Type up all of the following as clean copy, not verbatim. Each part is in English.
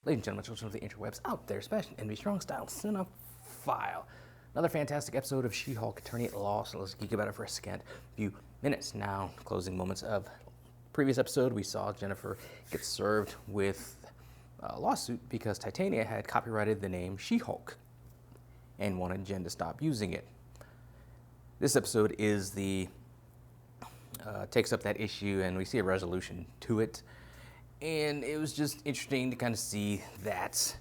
Ladies and gentlemen, children of the interwebs out there, especially in the strong style cinephile. Another fantastic episode of She-Hulk Attorney at Law, so let's geek about it for a scant few minutes. Now, closing moments of previous episode, we saw Jennifer get served with a lawsuit because Titania had copyrighted the name She-Hulk and wanted Jen to stop using it. This episode is takes up that issue, and we see a resolution to it. And it was just interesting to kind of see that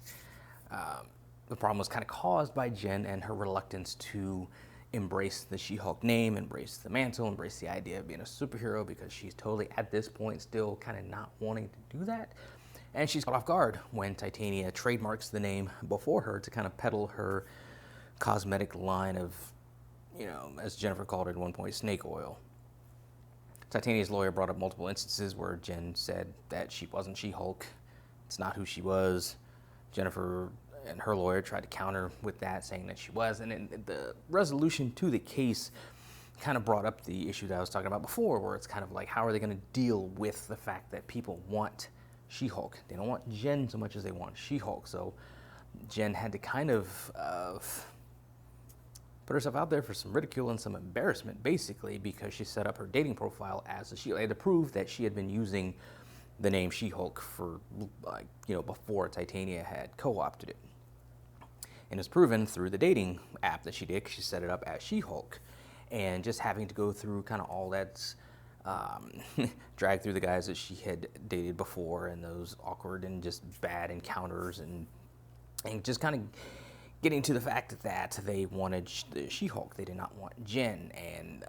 the problem was kind of caused by Jen and her reluctance to embrace the She-Hulk name, embrace the mantle, embrace the idea of being a superhero, because she's totally, at this point, still kind of not wanting to do that. And she's caught off guard when Titania trademarks the name before her to kind of peddle her cosmetic line of, as Jennifer called it at one point, snake oil. Titania's lawyer brought up multiple instances where Jen said that she wasn't She-Hulk. It's not who she was. Jennifer and her lawyer tried to counter with that, saying that she was. And the resolution to the case kind of brought up the issue that I was talking about before, where it's kind of like, how are they going to deal with the fact that people want She-Hulk? They don't want Jen so much as they want She-Hulk. So Jen had to kind of put herself out there for some ridicule and some embarrassment, basically, because she set up her dating profile as a She-Hulk. They had to prove that she had been using the name She-Hulk for, before Titania had co-opted it. And it's proven through the dating app that she did. She set it up as She-Hulk. And just having to go through kind of all that, drag through the guys that she had dated before, and those awkward and just bad encounters, and just kind of getting to the fact that they wanted the She-Hulk. They did not want Jen. And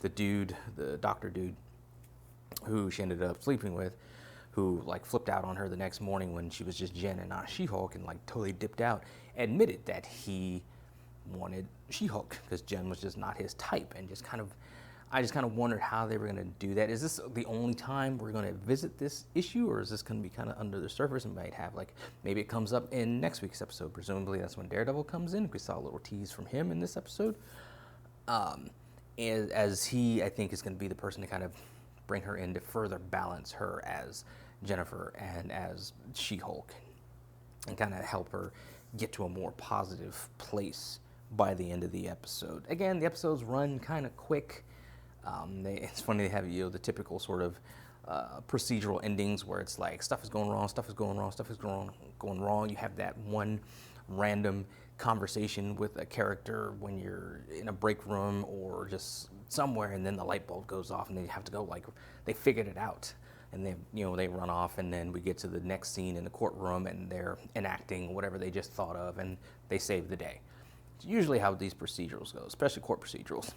the doctor dude, who she ended up sleeping with, who flipped out on her the next morning when she was just Jen and not She-Hulk, and totally dipped out, admitted that he wanted She-Hulk because Jen was just not his type. And I just kind of wondered how they were going to do that. Is this the only time we're going to visit this issue, or is this going to be kind of under the surface and might have maybe it comes up in next week's episode? Presumably that's when Daredevil comes in. We saw a little tease from him in this episode. As he, I think, is going to be the person to kind of bring her in to further balance her as Jennifer and as She-Hulk, and kind of help her get to a more positive place by the end of the episode. Again, the episodes run kind of quick. It's funny, they have the typical sort of procedural endings where it's like stuff is going wrong, stuff is going wrong, stuff is going wrong. You have that one random conversation with a character when you're in a break room or just somewhere, and then the light bulb goes off, and then you have to go they figured it out, and they run off, and then we get to the next scene in the courtroom, and they're enacting whatever they just thought of, and they save the day. It's usually how these procedurals go, especially court procedurals.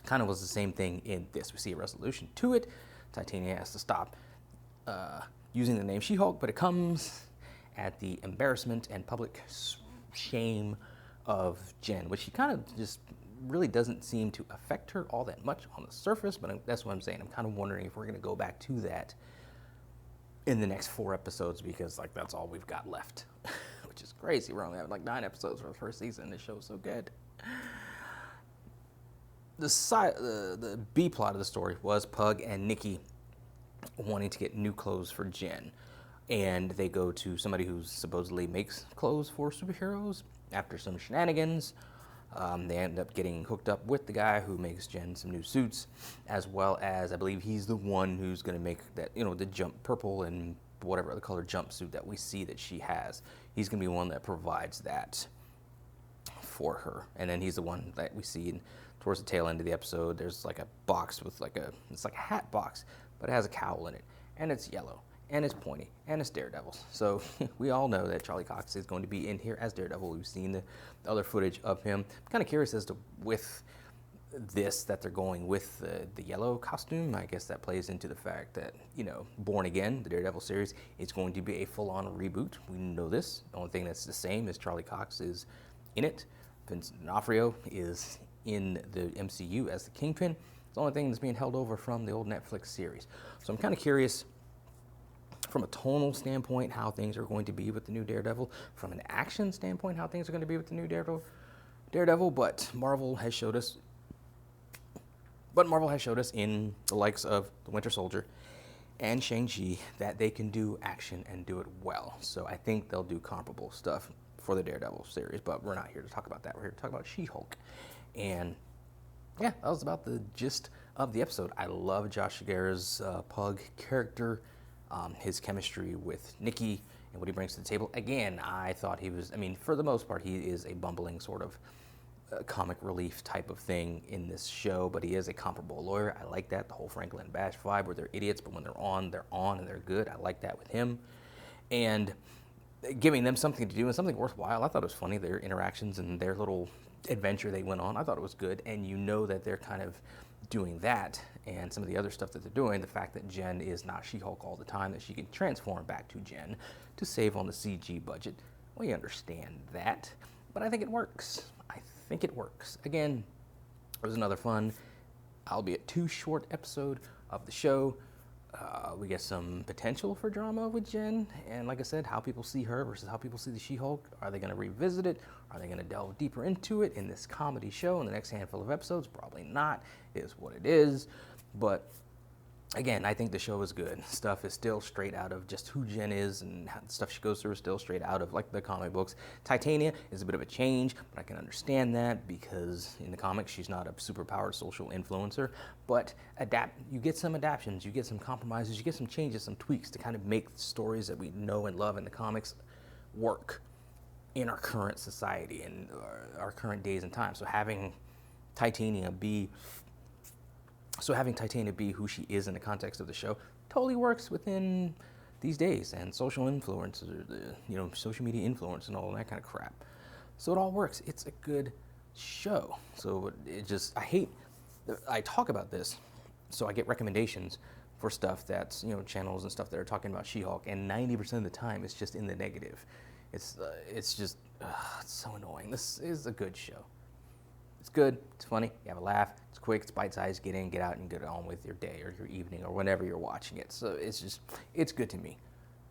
Kind of was the same thing in this. We see a resolution to it. Titania has to stop using the name She-Hulk, but it comes at the embarrassment and public shame of Jen, which she kind of just really doesn't seem to affect her all that much on the surface, but that's what I'm saying. I'm kind of wondering if we're going to go back to that in the next 4 episodes, because that's all we've got left, which is crazy. We're only having 9 episodes for the first season. This show's so good. The B plot of the story was Pug and Nikki wanting to get new clothes for Jen. And they go to somebody who supposedly makes clothes for superheroes. After some shenanigans, they end up getting hooked up with the guy who makes Jen some new suits, as well as, I believe he's the one who's going to make that, the purple and whatever other color jumpsuit that we see that she has. He's going to be one that provides that for her. And then he's the one that we see towards the tail end of the episode. There's a box with it's like a hat box, but it has a cowl in it, and it's yellow, and it's pointy, and it's Daredevil. So we all know that Charlie Cox is going to be in here as Daredevil. We've seen the other footage of him. I'm kind of curious as to, with this, that they're going with the yellow costume. I guess that plays into the fact that, Born Again, the Daredevil series, is going to be a full-on reboot. We know this. The only thing that's the same is Charlie Cox is in it. Vincent D'Onofrio is in the MCU as the Kingpin. It's the only thing that's being held over from the old Netflix series. So I'm kind of curious, from a tonal standpoint, how things are going to be with the new Daredevil. From an action standpoint, how things are going to be with the new Daredevil. But Marvel has showed us in the likes of the Winter Soldier and Shang-Chi that they can do action and do it well. So I think they'll do comparable stuff for the Daredevil series, but we're not here to talk about that. We're here to talk about She-Hulk. And yeah, that was about the gist of the episode. I love Josh Segarra's Pug character, his chemistry with Nikki, and what he brings to the table. Again, I thought he was, I mean, for the most part, he is a bumbling sort of comic relief type of thing in this show, but he is a comparable lawyer. I like that, the whole Franklin and Bash vibe, where they're idiots, but when they're on and they're good. I like that with him. And giving them something to do and something worthwhile. I thought it was funny, their interactions and their little adventure they went on. I thought it was good, and you know that they're kind of doing that and some of the other stuff that they're doing, the fact that Jen is not She-Hulk all the time, that she can transform back to Jen to save on the CG budget. We understand that, but I think it works. I think it works. Again, it was another fun, albeit too short episode of the show. We get some potential for drama with Jen, and like I said, how people see her versus how people see the She-Hulk. Are they going to revisit it? Are they going to delve deeper into it in this comedy show in the next handful of episodes? Probably not. It is what it is. But again, I think the show is good. Stuff is still straight out of just who Jen is, and the stuff she goes through is still straight out of like the comic books. Titania is a bit of a change, but I can understand that because in the comics she's not a superpowered social influencer. But you get some adaptations, you get some compromises, you get some changes, some tweaks to kind of make the stories that we know and love in the comics work in our current society and our current days and times. So having Titania be who she is in the context of the show totally works within these days, and social influence, social media influence and all that kind of crap. So it all works. It's a good show. So I talk about this, so I get recommendations for stuff that's, channels and stuff that are talking about She-Hulk, and 90% of the time it's just in the negative. It's so annoying. This is a good show. It's good, it's funny, you have a laugh, it's quick, it's bite-sized, get in, get out, and get on with your day or your evening or whenever you're watching it. So it's good to me.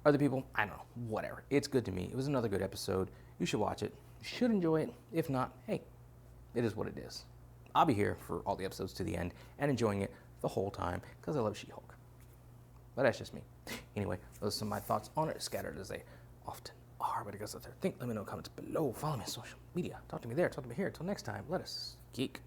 Other people, I don't know, whatever. It's good to me. It was another good episode. You should watch it. You should enjoy it. If not, hey, it is what it is. I'll be here for all the episodes to the end and enjoying it the whole time because I love She-Hulk. But that's just me. Anyway, those are some of my thoughts on it, scattered as they often are. But it goes out there. Think, let me know in the comments below. Follow me on social media. Talk to me there. Talk to me here. Until next time, let us geek.